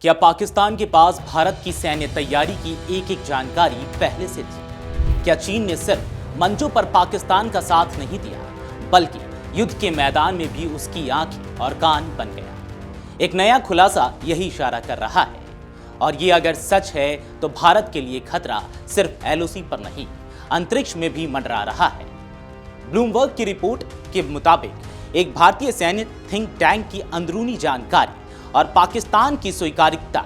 क्या पाकिस्तान के पास भारत की सैन्य तैयारी की एक एक जानकारी पहले से थी? क्या चीन ने सिर्फ मंचों पर पाकिस्तान का साथ नहीं दिया, बल्कि युद्ध के मैदान में भी उसकी आंखें और कान बन गया? एक नया खुलासा यही इशारा कर रहा है। और ये अगर सच है तो भारत के लिए खतरा सिर्फ एलओसी पर नहीं, अंतरिक्ष में भी मंडरा रहा है। ब्लूमबर्ग की रिपोर्ट के मुताबिक एक भारतीय सैन्य थिंक टैंक की अंदरूनी जानकारी और पाकिस्तान की स्वीकार्यता,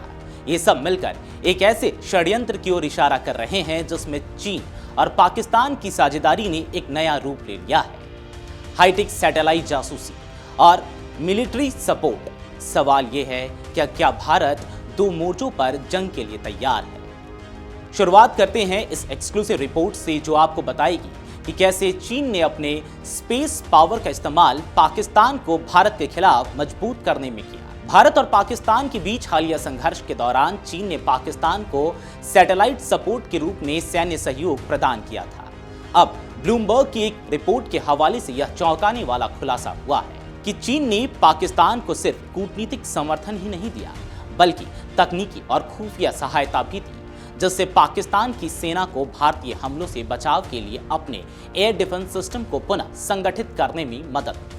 ये सब मिलकर एक ऐसे षड्यंत्र की ओर इशारा कर रहे हैं जिसमें चीन और पाकिस्तान की साझेदारी ने एक नया रूप ले लिया है। हाईटेक सैटेलाइट जासूसी और मिलिट्री सपोर्ट। सवाल यह है क्या भारत दो मोर्चों पर जंग के लिए तैयार है? शुरुआत करते हैं इस एक्सक्लूसिव रिपोर्ट से, जो आपको बताएगी कि कैसे चीन ने अपने स्पेस पावर का इस्तेमाल पाकिस्तान को भारत के खिलाफ मजबूत करने में किया। भारत और पाकिस्तान के बीच हालिया संघर्ष के दौरान चीन ने पाकिस्तान को सैटेलाइट सपोर्ट के रूप में सैन्य सहयोग प्रदान किया था। अब ब्लूमबर्ग की एक रिपोर्ट के हवाले से यह चौंकाने वाला खुलासा हुआ है कि चीन ने पाकिस्तान को सिर्फ कूटनीतिक समर्थन ही नहीं दिया, बल्कि तकनीकी और खुफिया सहायता भी दी, जिससे पाकिस्तान की सेना को भारतीय हमलों से बचाव के लिए अपने एयर डिफेंस सिस्टम को पुनः संगठित करने में मदद मिली।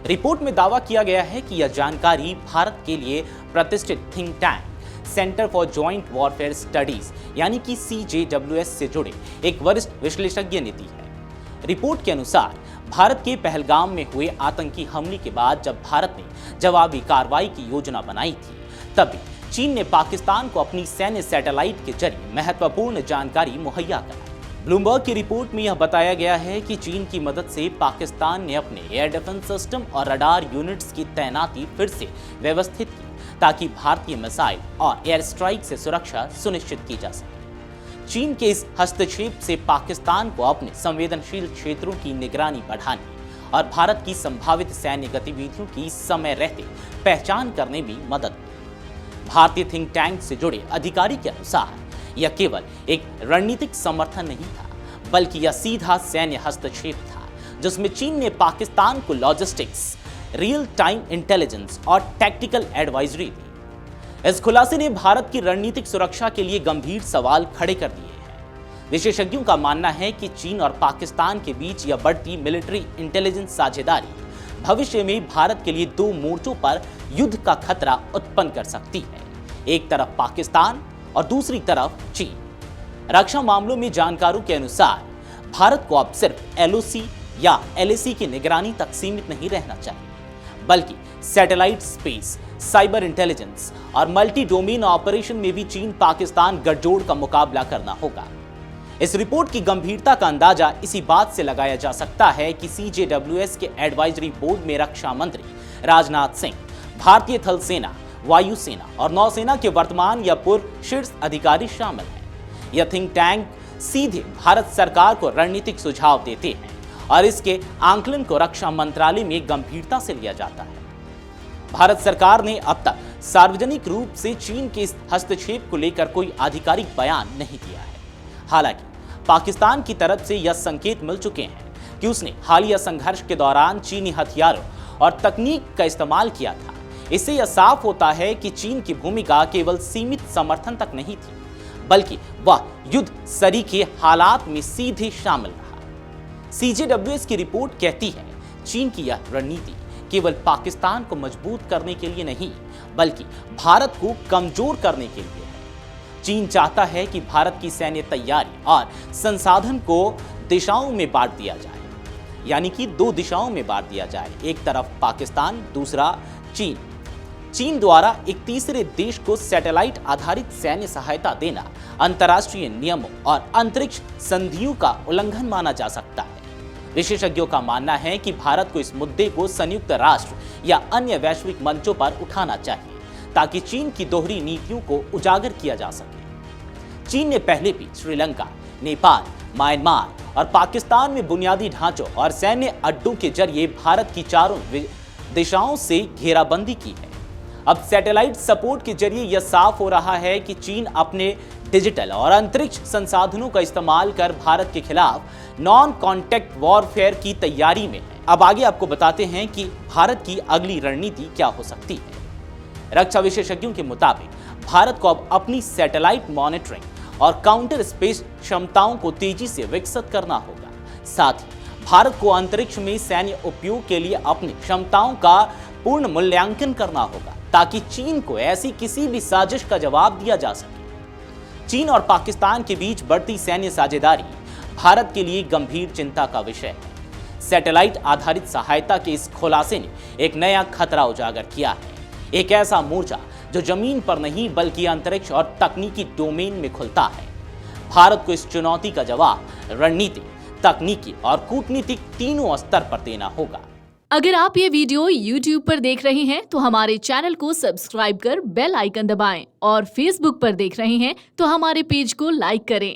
रिपोर्ट में दावा किया गया है कि यह जानकारी भारत के लिए प्रतिष्ठित think tank centre for joint warfare studies यानी कि CJWS से जुड़े एक वरिष्ठ विश्लेषज्ञ ने दी है। रिपोर्ट के अनुसार भारत के पहलगाम में हुए आतंकी हमले के बाद जब भारत ने जवाबी कार्रवाई की योजना बनाई थी, तभी चीन ने पाकिस्तान को अपनी सैन्य सैटेलाइट के जरिए महत्वपूर्ण जानकारी मुहैया कराई। ब्लूमबर्ग की रिपोर्ट में यह बताया गया है कि चीन की मदद से पाकिस्तान ने अपने एयर डिफेंस सिस्टम और रडार यूनिट्स की तैनाती फिर से व्यवस्थित की, ताकि भारतीय मिसाइल और एयर स्ट्राइक से सुरक्षा सुनिश्चित की जा सके। चीन के इस हस्तक्षेप से पाकिस्तान को अपने संवेदनशील क्षेत्रों की निगरानी बढ़ाने और भारत की संभावित सैन्य गतिविधियों की समय रहते पहचान करने में मदद मिली। भारतीय थिंक टैंक से जुड़े अधिकारी के अनुसार यह केवल एक रणनीतिक समर्थन नहीं था, बल्कि यह सीधा सैन्य हस्तक्षेप था, जिसमें चीन ने पाकिस्तान को लॉजिस्टिक्स, रियल टाइम इंटेलिजेंस और टैक्टिकल एडवाइजरी दी। इस खुलासे ने भारत की रणनीतिक सुरक्षा के लिए गंभीर सवाल खड़े कर दिए हैं। विशेषज्ञों का मानना है कि चीन और पाकिस्तान के बीच यह बढ़ती मिलिट्री इंटेलिजेंस साझेदारी भविष्य में भारत के लिए दो मोर्चों पर युद्ध का खतरा उत्पन्न कर सकती है। एक तरफ पाकिस्तान और दूसरी तरफ चीन। रक्षा मामलों में जानकारों के अनुसार भारत को अब सिर्फ LOC या LAC की निगरानी तक सीमित नहीं रहना चाहिए, बल्कि सैटेलाइट स्पेस, साइबर इंटेलिजेंस और मल्टी डोमेन ऑपरेशन में भी चीन पाकिस्तान गठजोड़ का मुकाबला करना होगा। इस रिपोर्ट की गंभीरता का अंदाजा इसी बात से लगाया जा सकता है कि CJWS के एडवाइजरी बोर्ड में रक्षा मंत्री राजनाथ सिंह, भारतीय थल सेना, वायुसेना और नौसेना के वर्तमान या पूर्व शीर्ष अधिकारी शामिल हैं। यह थिंक टैंक सीधे भारत सरकार को रणनीतिक सुझाव देते हैं और इसके आंकलन को रक्षा मंत्रालय में गंभीरता से लिया जाता है। भारत सरकार ने अब तक सार्वजनिक रूप से चीन के इस हस्तक्षेप को लेकर कोई आधिकारिक बयान नहीं दिया है। हालांकि पाकिस्तान की तरफ से यह संकेत मिल चुके हैं कि उसने हालिया संघर्ष के दौरान चीनी हथियारों और तकनीक का इस्तेमाल किया था। इससे यह साफ होता है कि चीन की भूमिका केवल सीमित समर्थन तक नहीं थी, बल्कि वह युद्ध सरीखे हालात में सीधे शामिल रहा। CJWS की रिपोर्ट कहती है, चीन की यह रणनीति केवल पाकिस्तान को मजबूत करने के लिए नहीं, बल्कि भारत को कमजोर करने के लिए है। चीन चाहता है कि भारत की सैन्य तैयारी और संसाधन को दिशाओं में बांट दिया जाए, यानी कि दो दिशाओं में बांट दिया जाए। एक तरफ पाकिस्तान, दूसरा चीन। चीन द्वारा एक तीसरे देश को सैटेलाइट आधारित सैन्य सहायता देना अंतर्राष्ट्रीय नियमों और अंतरिक्ष संधियों का उल्लंघन माना जा सकता है। विशेषज्ञों का मानना है कि भारत को इस मुद्दे को संयुक्त राष्ट्र या अन्य वैश्विक मंचों पर उठाना चाहिए, ताकि चीन की दोहरी नीतियों को उजागर किया जा सके। चीन ने पहले भी श्रीलंका, नेपाल, म्यांमार और पाकिस्तान में बुनियादी ढांचों और सैन्य अड्डों के जरिए भारत की चारों दिशाओं से घेराबंदी की है। अब सैटेलाइट सपोर्ट के जरिए यह साफ हो रहा है कि चीन अपने डिजिटल और अंतरिक्ष संसाधनों का इस्तेमाल कर भारत के खिलाफ नॉन कॉन्टैक्ट वॉरफेयर की तैयारी में है। अब आगे आपको बताते हैं कि भारत की अगली रणनीति क्या हो सकती है। रक्षा विशेषज्ञों के मुताबिक भारत को अब अपनी सैटेलाइट मॉनिटरिंग और काउंटर स्पेस क्षमताओं को तेजी से विकसित करना होगा। साथ ही भारत को अंतरिक्ष में सैन्य उपयोग के लिए अपनी क्षमताओं का पूर्ण मूल्यांकन करना होगा, ताकि चीन को ऐसी किसी भी साजिश का जवाब दिया जा सके। चीन और पाकिस्तान के बीच बढ़ती सैन्य साझेदारी भारत के लिए गंभीर चिंता का विषय है। सैटेलाइट आधारित सहायता के इस खुलासे ने एक नया खतरा उजागर किया है, एक ऐसा मोर्चा जो जमीन पर नहीं बल्कि अंतरिक्ष और तकनीकी डोमेन में खुलता है। भारत को इस चुनौती का जवाब रणनीतिक, तकनीकी और कूटनीतिक तीनों स्तर पर देना होगा। अगर आप ये वीडियो YouTube पर देख रहे हैं तो हमारे चैनल को सब्सक्राइब कर बेल आइकन दबाएं और Facebook पर देख रहे हैं तो हमारे पेज को लाइक करें।